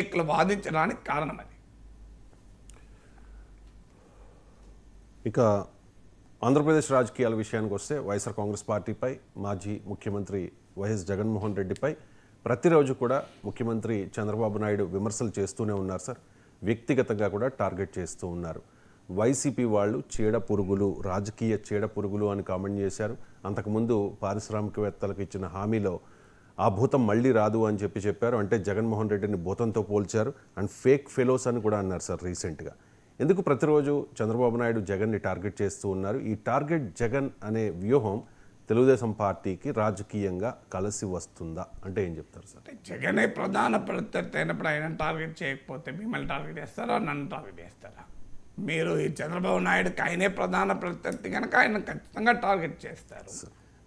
ఏకలు వాదించడానికి కారణం అది. ఇక ఆంధ్రప్రదేశ్ రాజకీయాల విషయానికి వస్తే వైఎస్ఆర్ కాంగ్రెస్ పార్టీపై మాజీ ముఖ్యమంత్రి వైఎస్ జగన్మోహన్ రెడ్డిపై ప్రతిరోజు కూడా ముఖ్యమంత్రి చంద్రబాబు నాయుడు విమర్శలు చేస్తూనే ఉన్నారు సార్. వ్యక్తిగతంగా కూడా టార్గెట్ చేస్తూ ఉన్నారు. వైసీపీ వాళ్ళు చీడ పురుగులు, రాజకీయ చీడ పురుగులు అని కామెంట్ చేశారు. అంతకుముందు పారిశ్రామికవేత్తలకు ఇచ్చిన హామీలో ఆ భూతం మళ్ళీ రాదు అని చెప్పారు. అంటే జగన్మోహన్ రెడ్డిని భూతంతో పోల్చారు. అండ్ ఫేక్ ఫెలోస్ అని కూడా అన్నారు సార్ రీసెంట్గా. ఎందుకు ప్రతిరోజు చంద్రబాబు నాయుడు జగన్ని టార్గెట్ చేస్తూ ఉన్నారు? ఈ టార్గెట్ జగన్ అనే వ్యూహం తెలుగుదేశం పార్టీకి రాజకీయంగా కలిసి వస్తుందా అంటే ఏం చెప్తారు సార్? జగనే ప్రధాన ప్రత్యర్థి అయినప్పుడు ఆయన టార్గెట్ చేయకపోతే మిమ్మల్ని టార్గెట్ చేస్తారా, నన్ను టార్గెట్ చేస్తారా? మీరు ఈ చంద్రబాబు నాయుడుకి ఆయనే ప్రధాన ప్రత్యర్థి కనుక ఆయన ఖచ్చితంగా టార్గెట్ చేస్తారు.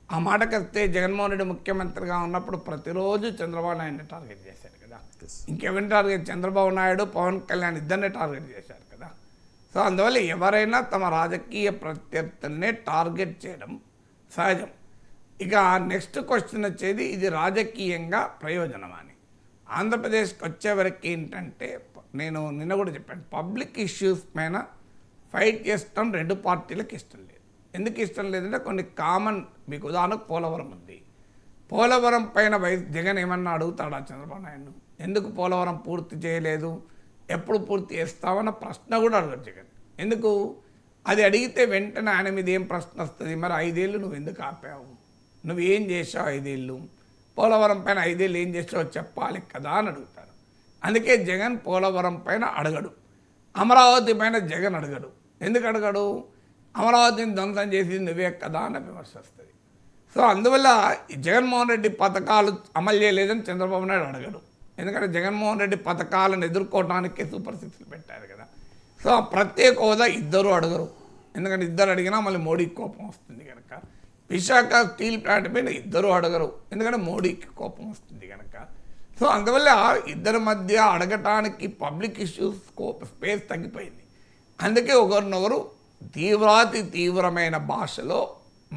ఆ మాటకు వస్తే జగన్మోహన్ రెడ్డి ముఖ్యమంత్రిగా ఉన్నప్పుడు ప్రతిరోజు చంద్రబాబు నాయుడిని టార్గెట్ చేశారు కదా. ఇంకెవరిని టార్గెట్? చంద్రబాబు నాయుడు, పవన్ కళ్యాణ్ ఇద్దరిని టార్గెట్ చేశారు కదా. సో అందువల్ల ఎవరైనా తమ రాజకీయ ప్రత్యర్థులనే టార్గెట్ చేయడం సహజం. ఇక నెక్స్ట్ క్వశ్చన్ వచ్చేది ఇది రాజకీయంగా ప్రయోజనం అని. ఆంధ్రప్రదేశ్కి వచ్చేవరకు ఏంటంటే, నేను నిన్న కూడా చెప్పాను, పబ్లిక్ ఇష్యూస్ పైన ఫైట్ చేస్తాం రెండు పార్టీలకు ఇష్టం లేదు. ఎందుకు ఇష్టం లేదంటే కొన్ని కామన్, మీకు ఉదాహరణకు పోలవరం ఉంది. పోలవరం పైన జగన్ ఏమన్నా అడుగుతాడా చంద్రబాబు నాయుడు? ఎందుకు పోలవరం పూర్తి చేయలేదు, ఎప్పుడు పూర్తి చేస్తావన్న ప్రశ్న కూడా అడగదు జగన్. ఎందుకు? అది అడిగితే వెంటనే ఆయన మీద ఏం ప్రశ్న వస్తుంది? మరి 5 ఏళ్ళు నువ్వు ఎందుకు ఆపావు, నువ్వేం చేసావు 5 ఏళ్ళు, పోలవరం పైన 5 ఏళ్ళు ఏం చేసావో చెప్పాలి కదా అని అడుగుతారు. అందుకే జగన్ పోలవరం పైన అడగడు. అమరావతి పైన జగన్ అడగడు. ఎందుకు అడగడు? అమరావతిని ధ్వంసం చేసింది నువ్వే కదా అని విమర్శ వస్తుంది. సో అందువల్ల జగన్మోహన్ రెడ్డి పథకాలు అమలు చేయలేదని చంద్రబాబు నాయుడు అడగడు. ఎందుకంటే జగన్మోహన్ రెడ్డి పథకాలను ఎదుర్కోవడానికే సూపర్ 6 పెట్టారు కదా. సో ప్రత్యేక హోదా ఇద్దరు అడగరు. ఎందుకంటే ఇద్దరు అడిగినా మళ్ళీ మోడీకి కోపం వస్తుంది కనుక. విశాఖ స్టీల్ ప్లాంట్ పైన ఇద్దరు అడగరు, ఎందుకంటే మోడీకి కోపం వస్తుంది కనుక. సో అందువల్ల ఇద్దరి మధ్య అడగటానికి పబ్లిక్ ఇష్యూస్ స్పేస్ తగ్గిపోయింది. అందుకే ఒకరినొకరు తీవ్రాతి తీవ్రమైన భాషలో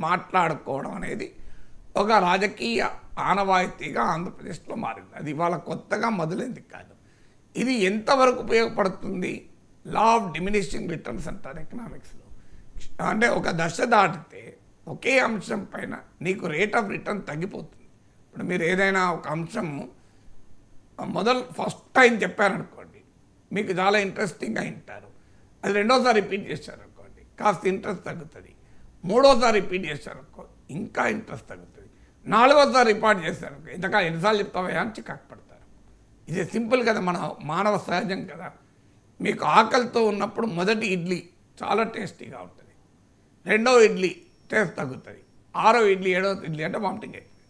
మాట్లాడుకోవడం అనేది ఒక రాజకీయ ఆనవాయితీగా ఆంధ్రప్రదేశ్లో మారింది. అది ఇవాళ కొత్తగా మొదలైంది కాదు. ఇది ఎంతవరకు ఉపయోగపడుతుంది? లా ఆఫ్ డిమినిషింగ్ రిటర్న్స్ అంటారు ఎకనామిక్స్లో. అంటే ఒక దశ దాటితే ఒకే అంశం పైన నీకు రేట్ ఆఫ్ రిటర్న్ తగ్గిపోతుంది. ఇప్పుడు మీరు ఏదైనా ఒక అంశము ఫస్ట్ టైం చెప్పారనుకోండి, మీకు చాలా ఇంట్రెస్టింగ్గా వింటారు. అది రెండోసారి రిపీట్ చేశారనుకోండి, కాస్త ఇంట్రెస్ట్ తగ్గుతుంది. మూడోసారి రిపీట్ చేశారనుకో, ఇంకా ఇంట్రెస్ట్ తగ్గుతుంది. నాలుగోసారి రిపీట్ చేశారనుకో, ఇంతకాలం ఎన్నిసార్లు చెప్తావా అని చికాకు పడతారు. ఇది సింపుల్ కదా, మన మానవ సహజం కదా. మీకు ఆకలితో ఉన్నప్పుడు మొదటి ఇడ్లీ చాలా టేస్టీగా ఉంటుంది, రెండవ ఇడ్లీ టేస్ట్ తగ్గుతుంది, 6వ ఇడ్లీ 7వ ఇడ్లీ అంటే వామిటింగ్ అవుతుంది.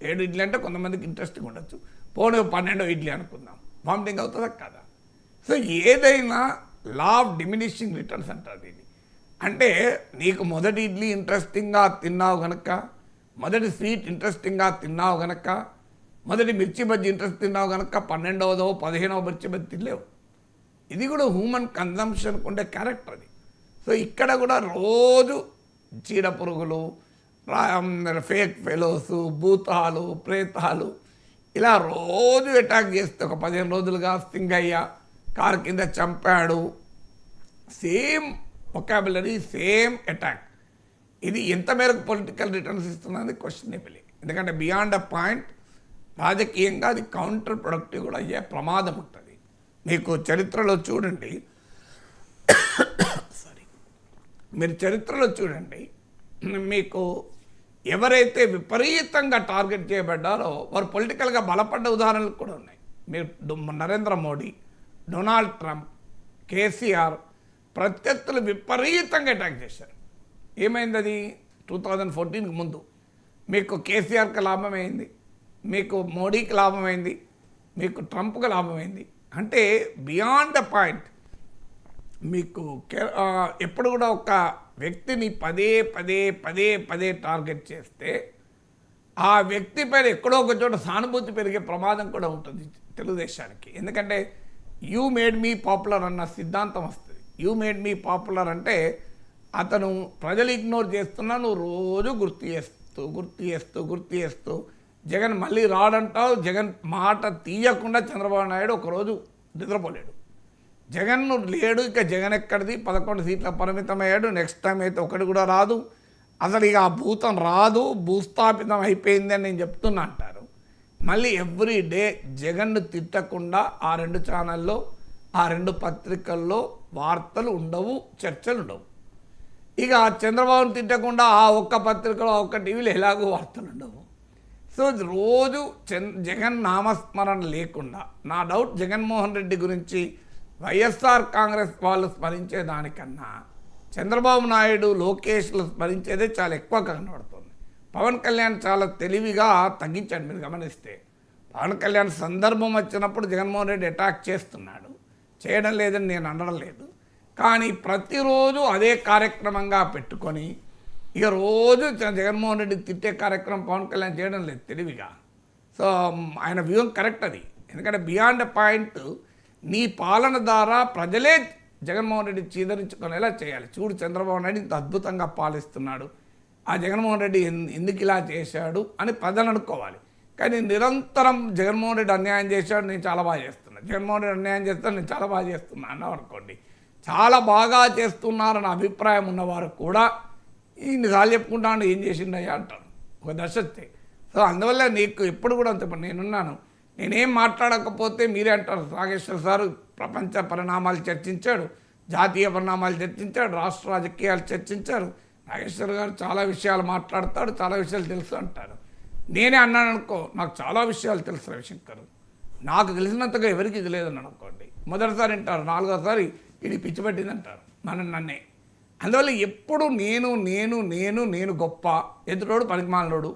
7 ఇడ్లీ అంటే కొంతమందికి ఇంట్రెస్టింగ్ ఉండొచ్చు, పోనీ 12వ ఇడ్లీ అనుకుందాం, వామిటింగ్ అవుతుందా కదా. సో ఏదైనా లా ఆఫ్ డిమినిషింగ్ రిటర్న్స్ అంటారు దీన్ని. అంటే నీకు మొదటి ఇడ్లీ ఇంట్రెస్టింగ్గా తిన్నావు కనుక, మొదటి స్వీట్ ఇంట్రెస్టింగ్గా తిన్నావు కనుక, మొదటి మిర్చి బజ్జీ ఇంట్రెస్ట్ తిన్నావు కనుక 12వదో 15వ మిర్చి బజ్జీ తినలేవు. ఇది కూడా హ్యూమన్ కన్జంప్షన్కి ఉండే క్యారెక్టర్ అది. సో ఇక్కడ కూడా రోజు చీడ పురుగులు, ఫేక్ ఫెలోస్, భూతాలు, ప్రేతాలు ఇలా రోజు అటాక్ చేస్తే ఒక 15 రోజులుగా సింగయ్య కారు కింద చంపాడు, సేమ్ వొకాబులరీ, సేమ్ అటాక్. ఇది ఎంత మేరకు పొలిటికల్ రిటర్న్స్ ఇస్తున్నది క్వశ్చనబుల్. ఎందుకంటే బియాండ్ అ పాయింట్ రాజకీయంగా అది కౌంటర్ ప్రొడక్టివ్ కూడా అయ్యే ప్రమాదం ఉంటుంది. మీకు చరిత్రలో చూడండి, మీరు చరిత్రలో చూడండి, మీకు ఎవరైతే విపరీతంగా టార్గెట్ చేయబడ్డారో వారు పొలిటికల్గా బలపడ్డ ఉదాహరణలు కూడా ఉన్నాయి. మీరు నరేంద్ర మోడీ, డొనాల్డ్ ట్రంప్, కేసీఆర్ ప్రత్యర్థులు విపరీతంగా అటాక్ చేశారు. ఏమైంది? అది 2014కి ముందు మీకు కేసీఆర్కి లాభమైంది, మీకు మోడీకి లాభమైంది, మీకు ట్రంప్కి లాభమైంది. అంటే బియాండ్ ద పాయింట్ మీకు ఎప్పుడు కూడా ఒక వ్యక్తిని పదే పదే పదే పదే టార్గెట్ చేస్తే ఆ వ్యక్తి పైన ఎక్కడో ఒక చోట సానుభూతి పెరిగే ప్రమాదం కూడా ఉంటుంది తెలుగుదేశానికి. ఎందుకంటే యూ మేడ్ మీ పాపులర్ అన్న సిద్ధాంతం వస్తుంది. యూ మేడ్ మీ పాపులర్ అంటే అతను ప్రజలు ఇగ్నోర్ చేస్తున్నా నువ్వు రోజు గుర్తు చేస్తూ జగన్ మళ్ళీ రాడంటావు. జగన్ మాట తీయకుండా చంద్రబాబు నాయుడు ఒకరోజు నిద్రపోలేడు. జగన్ లేడు, ఇక జగన్ ఎక్కడిది, 11 సీట్ల పరిమితమయ్యాడు. నెక్స్ట్ టైం అయితే ఒకటి కూడా రాదు, అసలు ఇక ఆ భూతం రాదు, భూస్థాపితం అయిపోయింది అని నేను చెప్తున్నా అంటారు. మళ్ళీ ఎవ్రీ డే జగన్ను తిట్టకుండా ఆ 2 ఛానల్లో, ఆ 2 పత్రికల్లో వార్తలు ఉండవు, చర్చలు ఉండవు. ఇక చంద్రబాబును తిట్టకుండా ఆ ఒక్క పత్రికలో, ఒక్క టీవీలో ఎలాగో వార్తలు ఉండవు. సో రోజు జగన్ నామస్మరణ లేకుండా, నా డౌట్ జగన్మోహన్ రెడ్డి గురించి వైఎస్ఆర్ కాంగ్రెస్ వాళ్ళు స్మరించే దానికన్నా చంద్రబాబు నాయుడు, లోకేష్లు స్మరించేదే చాలా ఎక్కువ కనబడుతుంది. పవన్ కళ్యాణ్ చాలా తెలివిగా తగ్గించాడు. మీరు గమనిస్తే పవన్ కళ్యాణ్ సందర్భం వచ్చినప్పుడు జగన్మోహన్ రెడ్డి అటాక్ చేస్తున్నాడు, చేయడం లేదని నేను అనడం లేదు. కానీ ప్రతిరోజు అదే కార్యక్రమంగా పెట్టుకొని ఇక రోజు జగన్మోహన్ రెడ్డి తిట్టే కార్యక్రమం పవన్ కళ్యాణ్ చేయడం లేదు తెలివిగా. సో ఆయన వ్యూహం కరెక్ట్ అది. ఎందుకంటే బియాండ్ ఎ పాయింట్ నీ పాలన ద్వారా ప్రజలే జగన్మోహన్ రెడ్డి చీదరించుకునేలా చేయాలి. చూడు చంద్రబాబు నాయుడు ఇంత అద్భుతంగా పాలిస్తున్నాడు, ఆ జగన్మోహన్ రెడ్డి ఎందుకు ఇలా చేశాడు అని ప్రజలు అనుకోవాలి. కానీ నిరంతరం జగన్మోహన్ రెడ్డి అన్యాయం చేశాడు, నేను చాలా బాగా చేస్తున్నాను, జగన్మోహన్ రెడ్డి అన్యాయం చేస్తాను, నేను చాలా బాగా చేస్తున్నాను అన్నావు అనుకోండి, చాలా బాగా చేస్తున్నారన్న అభిప్రాయం ఉన్నవారు కూడా ఇన్నిసార్లు చెప్పుకుంటాను ఏం చేసిండయ్యా అంటారు, ఒక దశ వస్తే. సో అందువల్ల నీకు ఎప్పుడు కూడా అంత నేనున్నాను, నేనేం మాట్లాడకపోతే మీరే అంటారు నాగేశ్వర సారు ప్రపంచ పరిణామాలు చర్చించాడు, జాతీయ పరిణామాలు చర్చించాడు, రాష్ట్ర రాజకీయాలు చర్చించారు, నాగేశ్వర్ గారు చాలా విషయాలు మాట్లాడతాడు, చాలా విషయాలు తెలుసు అంటారు. నేనే అన్నాను అనుకో, నాకు చాలా విషయాలు తెలుసు రవిశంకర్, నాకు తెలిసినంతగా ఎవరికి ఇది లేదని అనుకోండి. మొదటిసారి వింటారు, 4వసారి ఇది పిచ్చి పట్టిందంటారు నన్నే. అందువల్ల ఎప్పుడు నేను నేను నేను నేను గొప్ప, ఎదురోడు పనికిమాలినోడు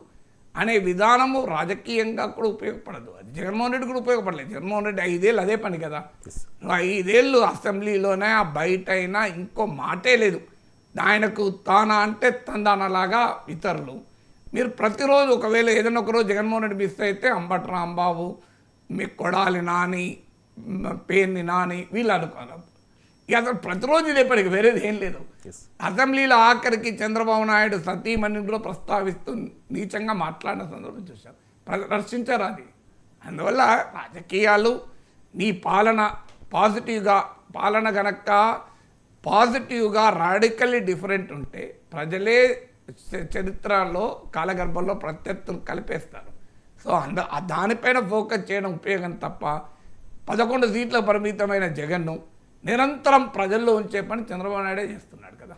అనే విధానము రాజకీయంగా కూడా ఉపయోగపడదు. అది జగన్మోహన్ రెడ్డి కూడా ఉపయోగపడలేదు. జగన్మోహన్ రెడ్డి 5 ఏళ్ళు అదే పని కదా, 5 ఏళ్ళు అసెంబ్లీలోనే బయట అయినా ఇంకో మాటే లేదు. ఆయనకు తానా అంటే తందానలాగా ఇతరులు. మీరు ప్రతిరోజు ఒకవేళ ఏదైనా ఒకరోజు జగన్మోహన్ రెడ్డి మిస్ అయితే అంబటి రాంబాబు, మీ కొడాలి నాని, పేర్ని నాని వీళ్ళు అనుకోవాలి. ఇక అసలు ప్రతిరోజు ఇదేపటికి వేరేది ఏం లేదు. అసెంబ్లీలో ఆఖరికి చంద్రబాబు నాయుడు సతీమణిని కూడా ప్రస్తావిస్తూ నీచంగా మాట్లాడిన సందర్భం చూశారు, ప్రదర్శించారు అది. అందువల్ల రాజకీయాలు నీ పాలన పాజిటివ్గా, పాలన గనక పాజిటివ్గా రాడికల్లీ డిఫరెంట్ ఉంటే ప్రజలే చరిత్రలో కాలగర్భంలో ప్రత్యర్థులు కలిపేస్తారు. సో దానిపైన ఫోకస్ చేయడం ఉపయోగం తప్ప 11 సీట్ల పరిమితమైన జగన్ను నిరంతరం ప్రజల్లో ఉంచే పని చంద్రబాబు నాయుడే చేస్తున్నాడు కదా.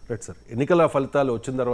రైట్ సార్, ఎన్నికల ఫలితాలు వచ్చిన తర్వాత